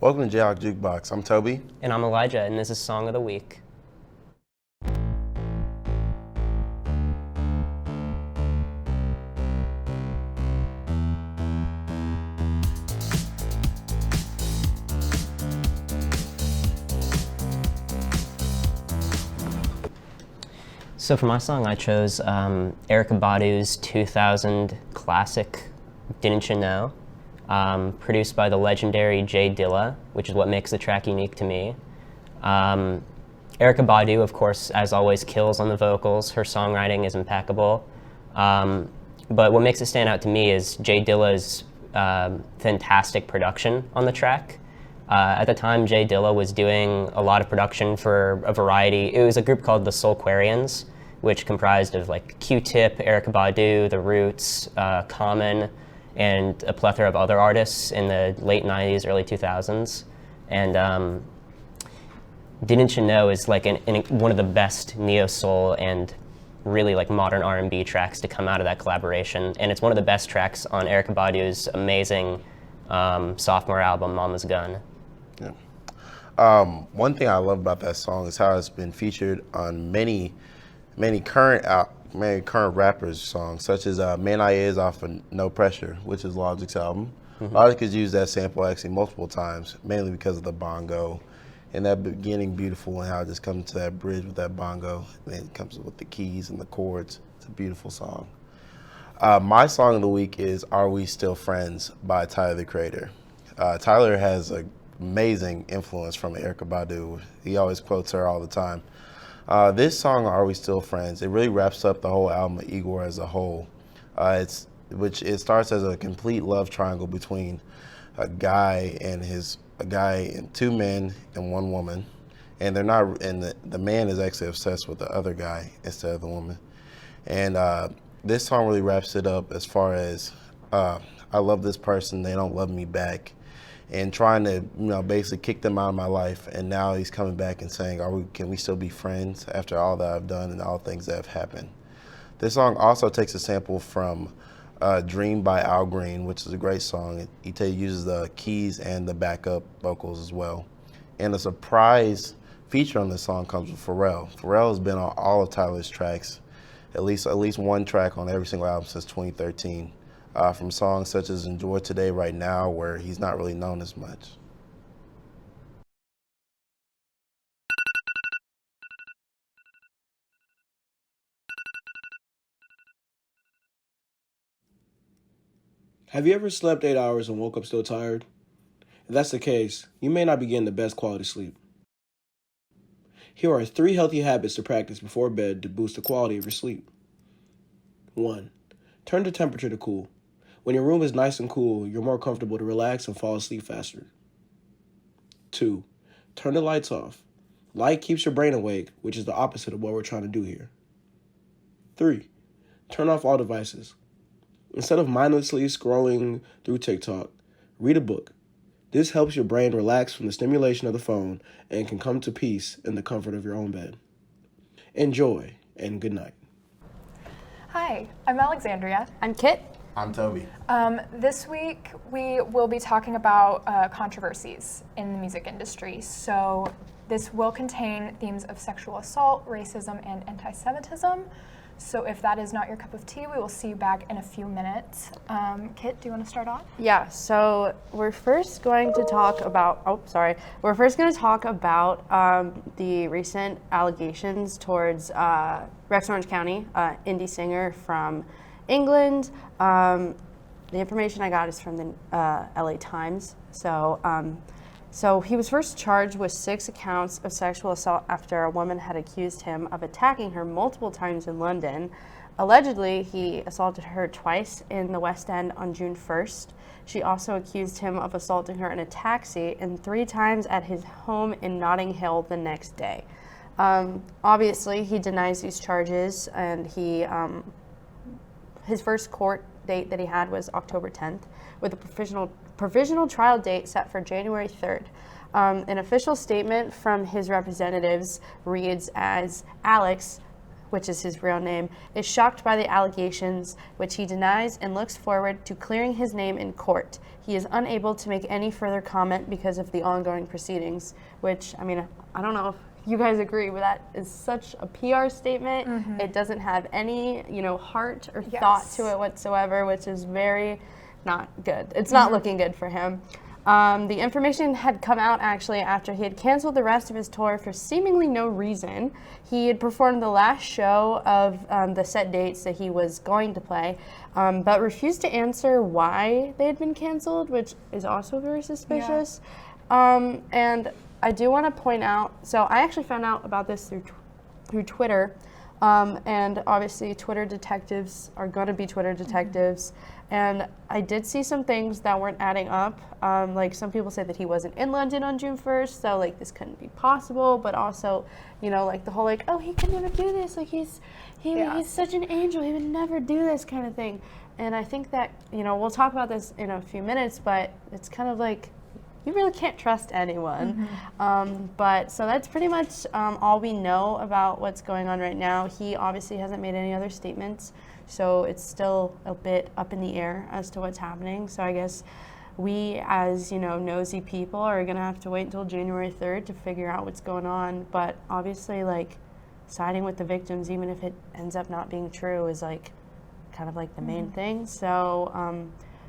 Welcome to JayhawkJukebox. I'm Toby. And I'm Elijah, and this is Song of the Week. So for my song, I chose Erykah Badu's 2000 classic, Didn't You Know? Produced by the legendary Jay Dilla, which is what makes the track unique to me. Erykah Badu, of course, as always, kills on the vocals. Her songwriting is impeccable. But what makes it stand out to me is Jay Dilla's fantastic production on the track. At the time, Jay Dilla was doing a lot of production for a variety. It was a group called the Soulquarians, which comprised of like Q-Tip, Erykah Badu, The Roots, Common, and a plethora of other artists in the late 90s, early 2000s. And Didn't You Know is like one of the best neo-soul and really like modern R&B tracks to come out of that collaboration. And it's one of the best tracks on Erykah Badu's amazing sophomore album, Mama's Gun. Yeah. One thing I love about that song is how it's been featured on many current rappers' songs, such as Man I Is off of No Pressure, which is Logic's album. Mm-hmm. Logic has used that sample actually multiple times, mainly because of the bongo and that beginning beautiful and how it just comes to that bridge with that bongo, and then it comes with the keys and the chords. It's a beautiful song. My song of the week is Are We Still Friends by Tyler, the Creator. Tyler has an amazing influence from Erykah Badu. He always quotes her all the time. This song, Are We Still Friends, it really wraps up the whole album of Igor as a whole. It starts as a complete love triangle between a guy and two men and one woman. And they're not, and the man is actually obsessed with the other guy instead of the woman. And this song really wraps it up as far as I love this person, they don't love me back, and trying to basically kick them out of my life. And now he's coming back and saying, can we still be friends after all that I've done and all things that have happened? This song also takes a sample from Dream by Al Green, which is a great song. He uses the keys and the backup vocals as well. And a surprise feature on this song comes with Pharrell. Pharrell has been on all of Tyler's tracks, at least one track on every single album since 2013, from songs such as Enjoy Today, Right Now, where he's not really known as much. Have you ever slept 8 hours and woke up still tired? If that's the case, you may not be getting the best quality sleep. Here are 3 healthy habits to practice before bed to boost the quality of your sleep. 1. Turn the temperature to cool. When your room is nice and cool, you're more comfortable to relax and fall asleep faster. 2. Turn the lights off. Light keeps your brain awake, which is the opposite of what we're trying to do here. 3. Turn off all devices. Instead of mindlessly scrolling through TikTok, read a book. This helps your brain relax from the stimulation of the phone and can come to peace in the comfort of your own bed. Enjoy, and good night. Hi, I'm Alexandria. I'm Kit. I'm Toby. This week we will be talking about controversies in the music industry. So this will contain themes of sexual assault, racism, and anti-Semitism. So if that is not your cup of tea, we will see you back in a few minutes. Kit, do you want to start off? Yeah, so we're first going to talk about, the recent allegations towards Rex Orange County, indie singer from England. The information I got is from the LA Times. So he was first charged with 6 accounts of sexual assault after a woman had accused him of attacking her multiple times in London. Allegedly, he assaulted her twice in the West End on June 1st. She also accused him of assaulting her in a taxi and 3 times at his home in Notting Hill the next day. Obviously, he denies these charges, and his first court date that he had was October 10th, with a provisional trial date set for January 3rd. An official statement from his representatives reads as Alex, which is his real name, is shocked by the allegations, which he denies and looks forward to clearing his name in court. He is unable to make any further comment because of the ongoing proceedings, which, I mean, I don't know if you guys agree, but that is such a PR statement. It doesn't have any, heart or thought to it whatsoever, which is very not good. It's not looking good for him. The information had come out actually after he had canceled the rest of his tour for seemingly no reason. He had performed the last show of the set dates that he was going to play, but refused to answer why they had been canceled, which is also very suspicious. And I do want to point out, so I actually found out about this through Twitter, and obviously Twitter detectives are going to be Twitter detectives. And I did see some things that weren't adding up. Like some people say that he wasn't in London on June 1st, so like this couldn't be possible. But also, like the whole like, oh, he could never do this. Like he's such an angel. He would never do this kind of thing. And I think that we'll talk about this in a few minutes. But it's kind of like you really can't trust anyone. But so that's pretty much all we know about what's going on right now. He obviously hasn't made any other statements. So it's still a bit up in the air as to what's happening. So I guess we, as nosy people, are gonna have to wait until January 3rd to figure out what's going on. But obviously, like siding with the victims, even if it ends up not being true, is like kind of like the main thing. So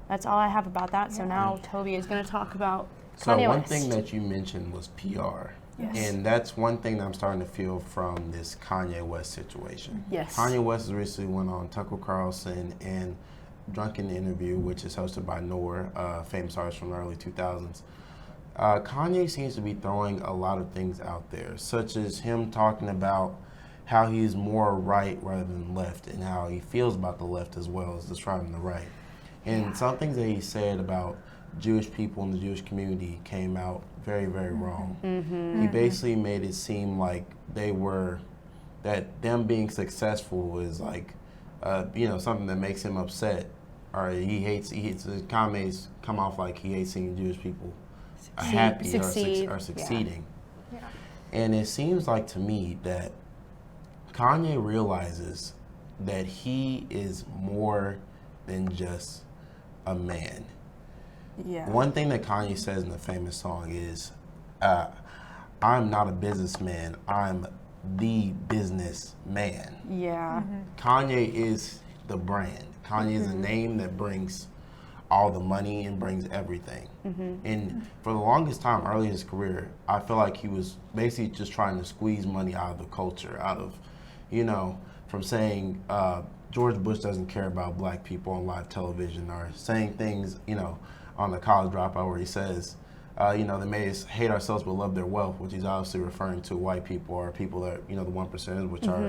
that's all I have about that. So now Toby is gonna talk about Kanye one West. thing that you mentioned was PR. Yes. And that's one thing that I'm starting to feel from this Kanye West situation. Yes. Kanye West recently went on Tucker Carlson and Drunken Interview, which is hosted by Noor, famous artist from the early 2000s. Kanye seems to be throwing a lot of things out there, such as him talking about how he's more right rather than left and how he feels about the left as well as describing the right. And some things that he said about Jewish people in the Jewish community came out very, very wrong. He basically made it seem like that them being successful was like, something that makes him upset, or he hates his comments come off like he hates seeing Jewish people happy or succeeding. Yeah. And it seems like to me that Kanye realizes that he is more than just a man. Yeah. One thing that Kanye says in the famous song is, I'm not a businessman, I'm the businessman. Yeah. Kanye is the brand. Kanye is a name that brings all the money and brings everything. And for the longest time early in his career, I feel like he was basically just trying to squeeze money out of the culture, out of, from saying George Bush doesn't care about black people on live television, or saying things, on the College Dropout where he says, they made us hate ourselves but love their wealth, which he's obviously referring to white people or people that, the 1%, which are,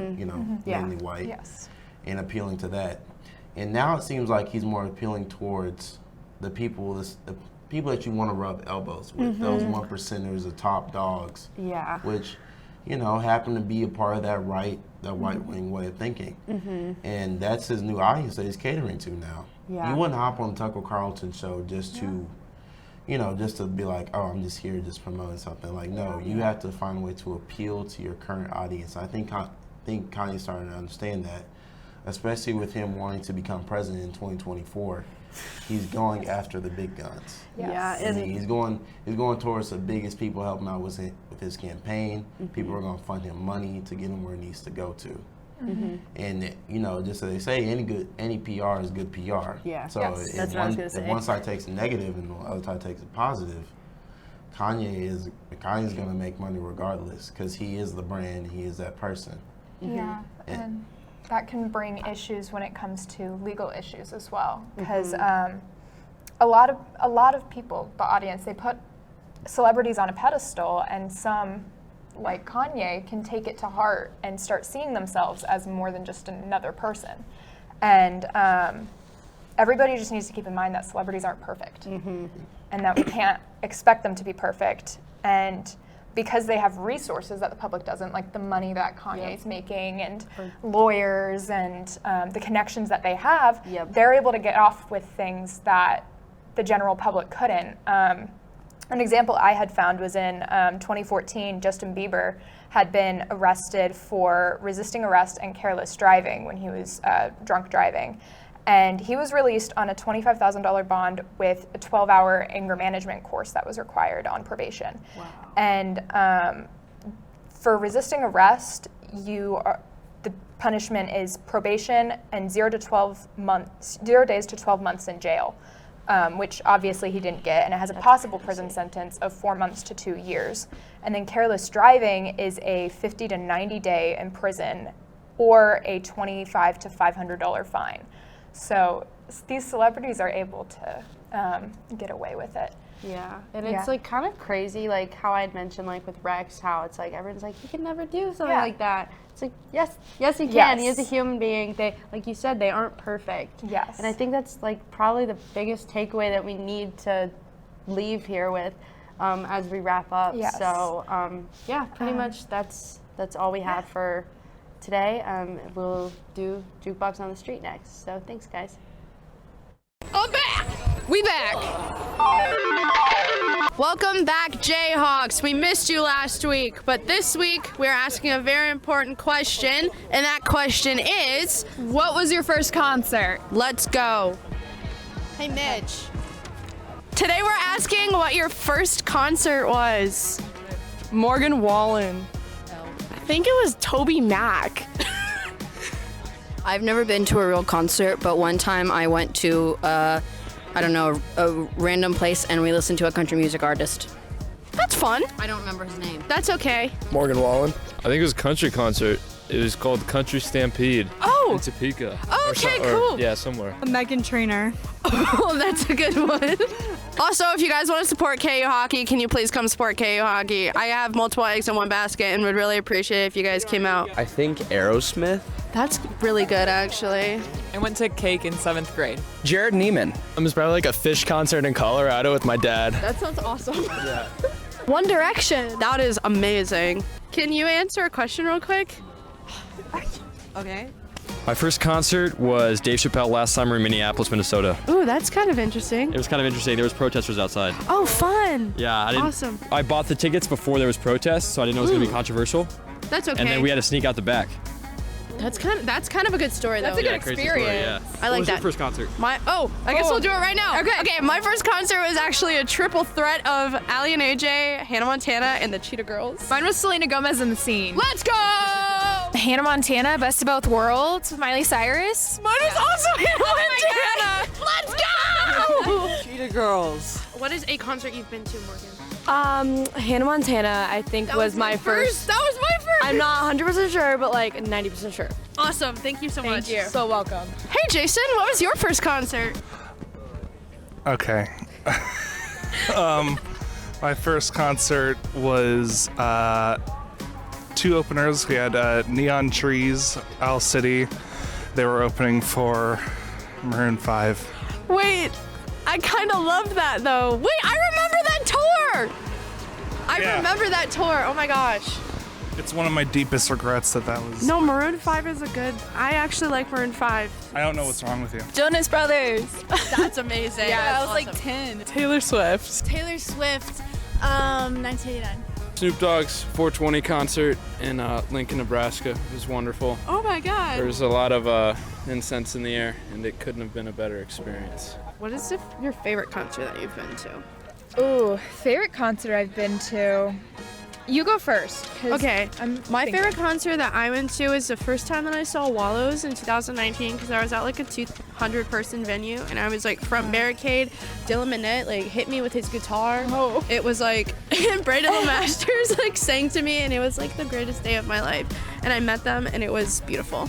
mainly white, Yes. and appealing to that. And now it seems like he's more appealing towards the people that you want to rub elbows with, those 1%ers, the top dogs, Yeah. which, happen to be a part of that right wing way of thinking. And that's his new audience that he's catering to now. Yeah. You wouldn't hop on the Tucker Carlson show just to, just to be like, oh, I'm just here just promoting something. Like, no, you have to find a way to appeal to your current audience. I think Kanye's starting to understand that, especially with him wanting to become president in 2024. He's going after the big guns. Yes. Yeah. I mean, he's going towards the biggest people helping out with his campaign. People are going to fund him money to get him where he needs to go to. And just so they say, any PR is good PR. Yeah. So Yes. That's what I was gonna say. if one side takes it negative and the other side takes it positive, Kanye's going to make money regardless because he is the brand. He is that person. Yeah, and that can bring issues when it comes to legal issues as well, because a lot of people, the audience, they put celebrities on a pedestal, and some, like Kanye, can take it to heart and start seeing themselves as more than just another person. And everybody just needs to keep in mind that celebrities aren't perfect, and that we can't expect them to be perfect. And because they have resources that the public doesn't, like the money that Kanye's making and lawyers and the connections that they have, they're able to get off with things that the general public couldn't. An example I had found was in 2014, Justin Bieber had been arrested for resisting arrest and careless driving when he was drunk driving. And he was released on a $25,000 bond with a 12-hour anger management course that was required on probation. Wow. And for resisting arrest, the punishment is probation and 0 days to 12 months in jail, which obviously he didn't get, and it has a possible prison sentence of 4 months to 2 years. And then careless driving is a 50 to 90 day in prison or a $25 to $500 fine. So these celebrities are able to get away with it. Yeah, and it's like kind of crazy, like how I had mentioned, like with Rex, how it's like everyone's like, he can never do something like that. It's like, yes, he can. Yes. He is a human being. They, like you said, they aren't perfect. Yes. And I think that's like probably the biggest takeaway that we need to leave here with as we wrap up. Yes. So yeah, pretty much that's all we have for today. We'll do Jukebox on the Street next. So thanks, guys. I'm back! We back! Welcome back, Jayhawks. We missed you last week, but this week we're asking a very important question, and that question is, What was your first concert? let's go. Hey, Mitch. Today we're asking what your first concert was. Morgan Wallen. I think it was Toby Mac. I've never been to a real concert, but one time I went to, a random place and we listened to a country music artist. That's fun. I don't remember his name. That's okay. Morgan Wallen. I think it was a country concert. It was called Country Stampede Oh. in Topeka. Okay, cool. Yeah, somewhere. Meghan Trainor. Oh, that's a good one. Also, if you guys want to support KU Hockey, can you please come support KU Hockey? I have multiple eggs in one basket and would really appreciate it if you guys came out. I think Aerosmith. That's really good, actually. I went to Cake in 7th grade. Jared Neiman. It was probably like a Fish concert in Colorado with my dad. That sounds awesome. Yeah. One Direction. That is amazing. Can you answer a question real quick? Okay. My first concert was Dave Chappelle last summer in Minneapolis, Minnesota. Ooh, that's kind of interesting. It was kind of interesting. There was protesters outside. Oh, fun. Yeah, I didn't. Awesome. I bought the tickets before there was protests, so I didn't know it was gonna be controversial. That's okay. And then we had to sneak out the back. That's kind of a good story, though. That's a good Crazy experience. story, yeah. I like What was that. your first concert? I guess we'll do it right now. Okay, my first concert was actually a triple threat of Allie and AJ, Hannah Montana, and the Cheetah Girls. Mine was Selena Gomez in the Scene. Let's go! Hannah Montana, Best of Both Worlds with Miley Cyrus. Mine was also Hannah Montana. Let's go! Cheetah Girls. What is a concert you've been to, Morgan? Hannah Montana, I think, was my first. That was my first. I'm not 100% sure, but like 90% sure. Awesome. Thank you so much. Thank you. So welcome. Hey, Jason, what was your first concert? Okay. My first concert was two openers. We had Neon Trees, Owl City. They were opening for Maroon 5. Wait, I kind of love that though. Wait, I remember that tour. I remember that tour. Oh my gosh. It's one of my deepest regrets that was. No, Maroon 5 is a good. I actually like Maroon 5. I don't know what's wrong with you. Jonas Brothers. That's amazing. Yeah, I was That's like 10. Taylor Swift. Taylor Swift, 1989. Snoop Dogg's 420 concert in Lincoln, Nebraska. It was wonderful. Oh my God. There was a lot of incense in the air, and it couldn't have been a better experience. What is your favorite concert that you've been to? Ooh, favorite concert I've been to. You go first. Okay, my favorite concert that I went to is the first time that I saw Wallows in 2019 because I was at like a 200-person venue and I was like front barricade. Dylan Minnette like hit me with his guitar. Oh. It was like, and Brandon LeMasters like sang to me and it was like the greatest day of my life. And I met them and it was beautiful.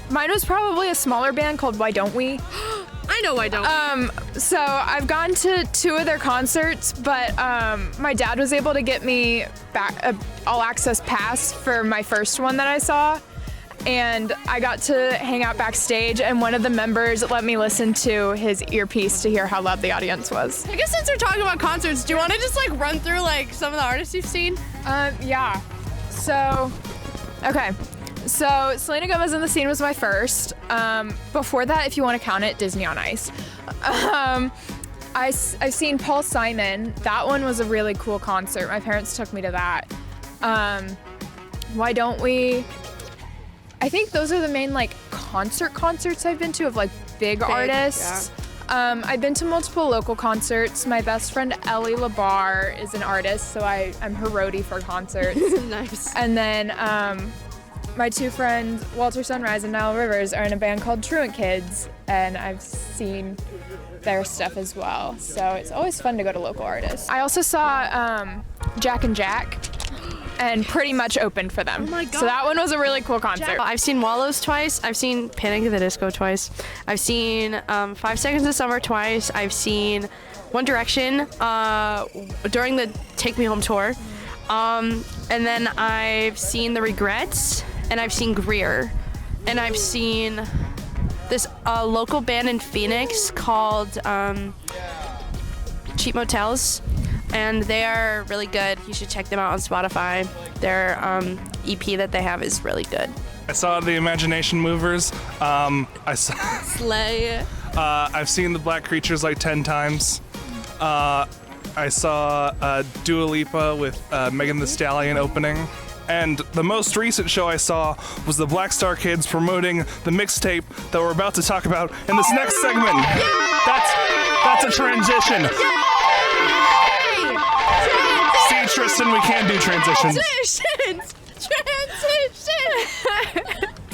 Mine was probably a smaller band called Why Don't We? I know Why Don't We. So I've gone to 2 of their concerts, but my dad was able to get me back a all-access pass for my first one that I saw, and I got to hang out backstage, and one of the members let me listen to his earpiece to hear how loud the audience was. I guess since we're talking about concerts, do you want to just like run through like some of the artists you've seen? Yeah. So, okay. So Selena Gomez in the Scene was my first. Before that, if you want to count it, Disney on Ice. I've seen Paul Simon. That one was a really cool concert. My parents took me to that. Why Don't We? I think those are the main like concerts I've been to of like big artists. Yeah. I've been to multiple local concerts. My best friend Ellie Labar is an artist, so I'm her roadie for concerts. Nice. And then my two friends, Walter Sunrise and Nile Rivers, are in a band called Truant Kids, and I've seen their stuff as well. So it's always fun to go to local artists. I also saw Jack and Jack, and pretty much opened for them. Oh my God. So that one was a really cool concert. I've seen Wallows twice. I've seen Panic at the Disco twice. I've seen 5 Seconds of Summer twice. I've seen One Direction during the Take Me Home tour. And then I've seen The Regrets, and I've seen Greer. And I've seen this local band in Phoenix called Cheap Motels. And they are really good. You should check them out on Spotify. Their EP that they have is really good. I saw the Imagination Movers. I saw Slay. I've seen the Black Creatures like 10 times. I saw Dua Lipa with Megan Thee Stallion opening. And the most recent show I saw was the Black Star Kids promoting the mixtape that we're about to talk about in this next segment. That's a transition. See, Tristan, we can do transitions.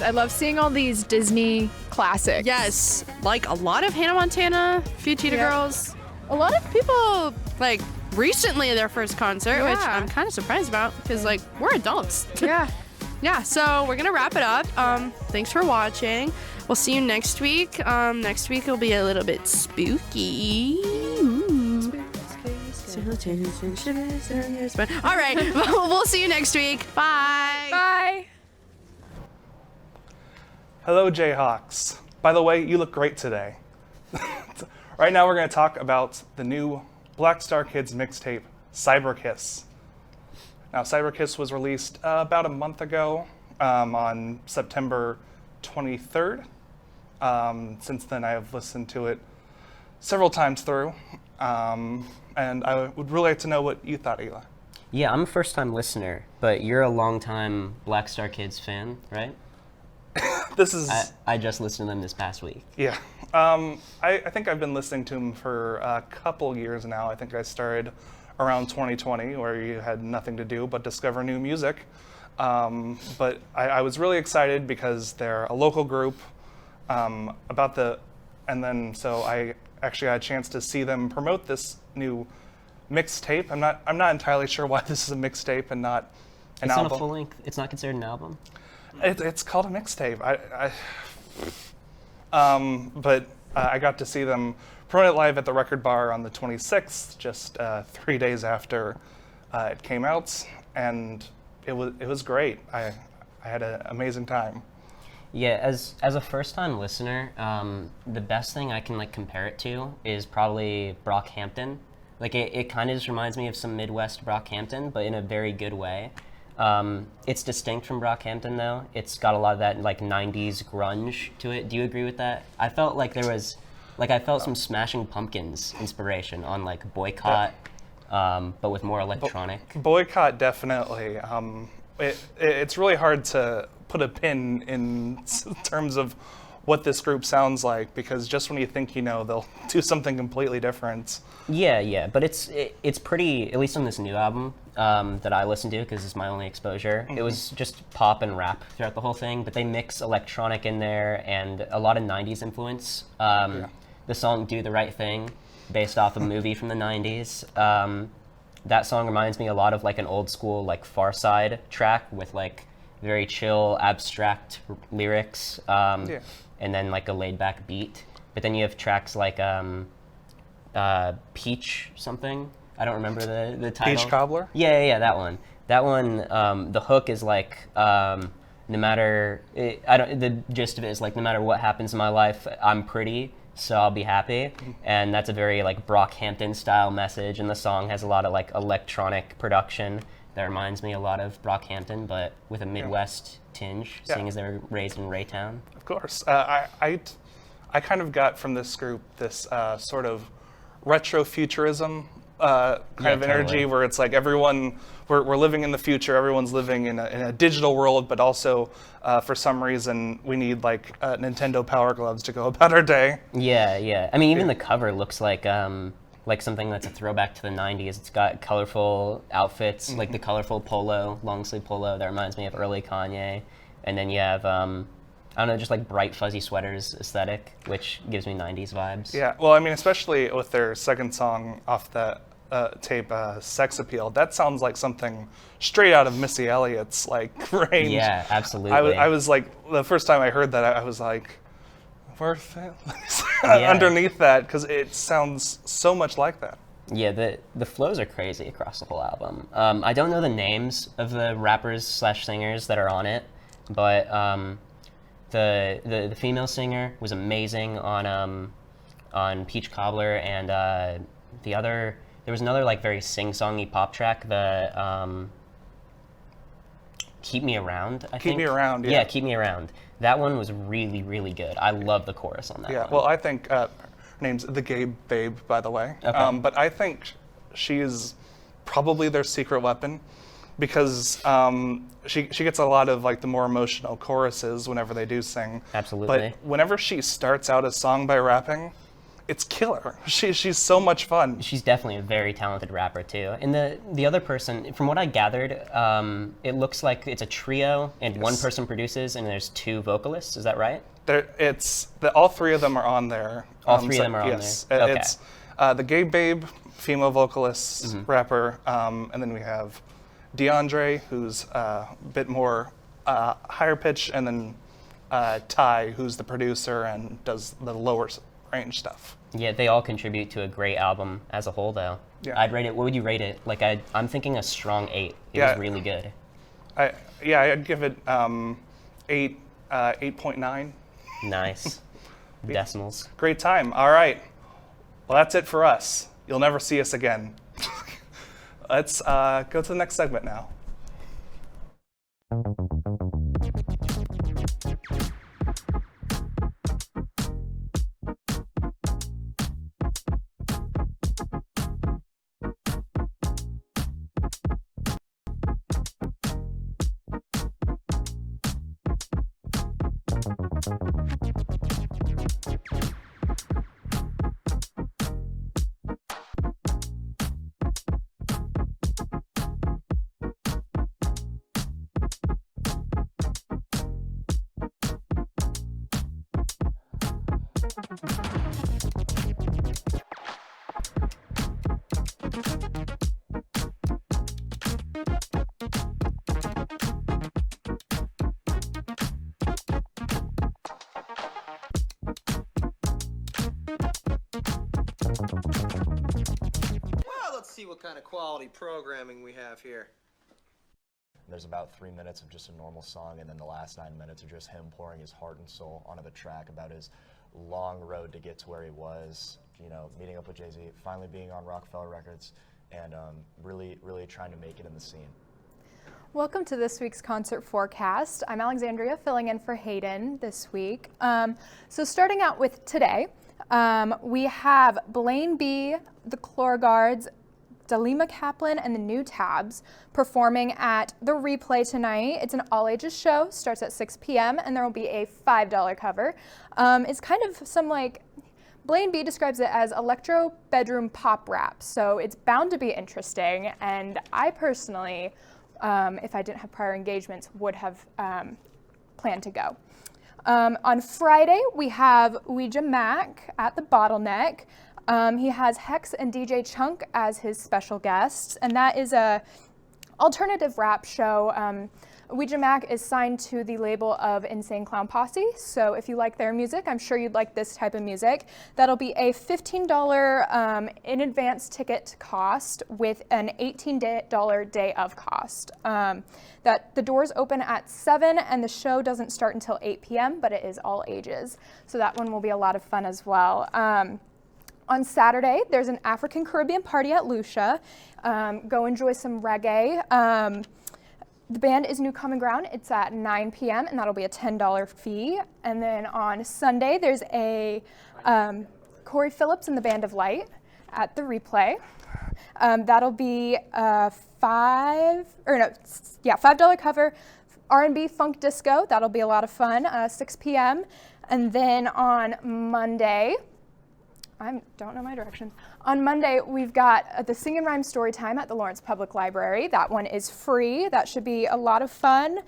I love seeing all these Disney classics. Yes, like a lot of Hannah Montana, few Cheetah Girls. A lot of people like recently their first concert, which I'm kind of surprised about because like we're adults. Yeah. So we're gonna wrap it up. Thanks for watching. We'll see you next week. Next week will be a little bit spooky. All right, we'll see you next week. Bye. Bye. Hello, Jayhawks. By the way, you look great today. Right now, we're going to talk about the new Black Star Kids mixtape, Cyber Kiss. Now, Cyber Kiss was released about a month ago on September 23rd. Since then, I have listened to it several times through. And I would really like to know what you thought, Eli. Yeah, I'm a first-time listener, but you're a long-time Black Star Kids fan, right? This is... I just listened to them this past week. Yeah. I think I've been listening to them for a couple years now. I think I started around 2020, where you had nothing to do but discover new music. But I was really excited because they're a local group and then so I actually had a chance to see them promote this new mixtape. I'm not entirely sure why this is a mixtape and not an album. It's not a full length. It's not considered an album. It's called a mixtape. But I got to see them promote it live at the Record Bar on the 26th, just 3 days after it came out, and it was great. I had an amazing time. Yeah, as a first-time listener, the best thing I can like compare it to is probably Brockhampton. Like it kind of just reminds me of some Midwest Brockhampton, but in a very good way. It's distinct from Brockhampton though. It's got a lot of that like 90s grunge to it. Do you agree with that? I felt like there was, I felt some Smashing Pumpkins inspiration on like Boycott, but with more electronic. Boycott, definitely. It's really hard to put a pin in terms of what this group sounds like, because just when you think you know, they'll do something completely different. Yeah, but it's pretty, at least on this new album that I listened to, because it's my only exposure, it was just pop and rap throughout the whole thing, but they mix electronic in there and a lot of 90s influence. The song Do the Right Thing, based off a movie from the 90s. That song reminds me a lot of like an old school like Far Side track with like very chill, abstract lyrics, and then like a laid-back beat. But then you have tracks like Peach something. I don't remember the title. Peach Cobbler? Yeah, that one. That one, the hook is like, the gist of it is like, no matter what happens in my life, I'm pretty, so I'll be happy. And that's a very like Brockhampton style message, and the song has a lot of like electronic production that reminds me a lot of Brockhampton, but with a Midwest tinge, seeing as they were raised in Raytown. Of course. I kind of got from this group this sort of retro-futurism kind of energy, totally. where it's like we're living in the future, everyone's living in a digital world, but also for some reason we need like Nintendo Power Gloves to go about our day. Yeah. I mean, even the cover looks like something that's a throwback to the 90s. It's got colorful outfits, like the colorful polo, long sleeve polo that reminds me of early Kanye. And then you have, I don't know, just like bright fuzzy sweaters aesthetic, which gives me 90s vibes. Yeah, well, I mean, especially with their second song off the tape, Sex Appeal, that sounds like something straight out of Missy Elliott's like range. Yeah, absolutely. I was like, the first time I heard that, I was like, worth it? Yeah. Underneath that, because it sounds so much like that. Yeah, the flows are crazy across the whole album. I don't know the names of the rappers / singers that are on it, but the female singer was amazing on Peach Cobbler, and there was another like very sing-songy pop track, the Keep Me Around, I think. Keep Me Around, yeah. Yeah, Keep Me Around. That one was really, really good. I love the chorus on that one. Yeah, well, I think her name's The Gay Babe, by the way. Okay. But I think she is probably their secret weapon, because she gets a lot of like the more emotional choruses whenever they do sing. Absolutely. But whenever she starts out a song by rapping, it's killer. She's so much fun. She's definitely a very talented rapper too. And the other person, from what I gathered, it looks like it's a trio, and one person produces, and there's two vocalists. Is that right? All three of them are on there. All three of them are on there. Okay. It's the Gay Babe, female vocalist, rapper, and then we have DeAndre, who's a bit more higher pitch, and then Ty, who's the producer and does the lower range stuff. Yeah, they all contribute to a great album as a whole, though. Yeah. I'd rate it. What would you rate it? Like, I'm thinking a strong 8. It was really good. I'd give it 8.9. Nice. Decimals. Great time. All right. Well, that's it for us. You'll never see us again. Let's go to the next segment now. Well, let's see what kind of quality programming we have here. There's about 3 minutes of just a normal song, and then the last 9 minutes are just him pouring his heart and soul onto the track about his long road to get to where he was, you know, meeting up with Jay-Z, finally being on Rockefeller Records, and really trying to make it in the scene. Welcome to this week's concert forecast. I'm Alexandria, filling in for Hayden this week. So starting out with today, we have Blaine B., the Chlorguards, Dalima Kaplan, and the New Tabs performing at the Replay tonight. It's an all-ages show, starts at 6 p.m., and there will be a $5 cover. It's kind of some like, Blaine B describes it as electro bedroom pop rap, so it's bound to be interesting, and I personally, if I didn't have prior engagements, would have planned to go. On Friday, we have Ouija Mac at the Bottleneck. He has Hex and DJ Chunk as his special guests, and that is a alternative rap show. Ouija Mac is signed to the label of Insane Clown Posse, so if you like their music, I'm sure you'd like this type of music. That'll be a $15 in advance ticket cost with an $18 day of cost. That the doors open at 7 and the show doesn't start until 8 p.m., but it is all ages, so that one will be a lot of fun as well. On Saturday, there's an African Caribbean party at Lucia. Go enjoy some reggae. The band is New Common Ground. It's at 9 p.m. and that'll be a $10 fee. And then on Sunday, there's a Corey Phillips and the Band of Light. at the Replay. That'll be $5 cover R&B funk disco. That'll be a lot of fun, 6 p.m. And then on Monday, I don't know my directions. On Monday, we've got the Sing and Rhyme Story Time at the Lawrence Public Library. That one is free. That should be a lot of fun.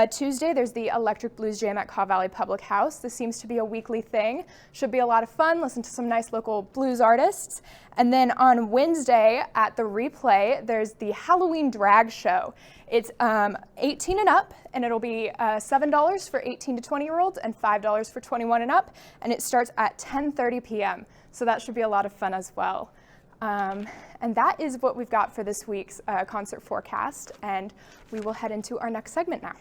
Tuesday, there's the Electric Blues Jam at Caw Valley Public House. This seems to be a weekly thing. Should be a lot of fun. Listen to some nice local blues artists. And then on Wednesday at the Replay, there's the Halloween Drag Show. It's 18 and up, and it'll be $7 for 18 to 20-year-olds and $5 for 21 and up, and it starts at 10:30 p.m. So that should be a lot of fun as well. And that is what we've got for this week's concert forecast, and we will head into our next segment now.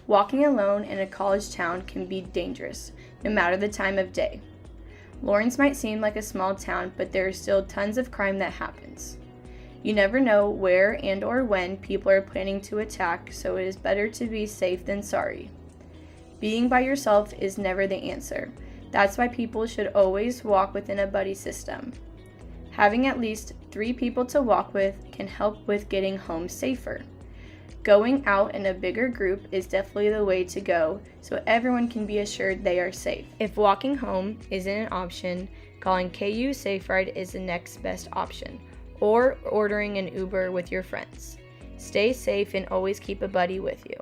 Walking alone in a college town can be dangerous, no matter the time of day. Lawrence might seem like a small town, but there is still tons of crime that happens. You never know where and or when people are planning to attack, so it is better to be safe than sorry. Being by yourself is never the answer. That's why people should always walk within a buddy system. Having at least 3 people to walk with can help with getting home safer. Going out in a bigger group is definitely the way to go, so everyone can be assured they are safe. If walking home isn't an option, calling KU Safe Ride is the next best option, or ordering an Uber with your friends. Stay safe and always keep a buddy with you.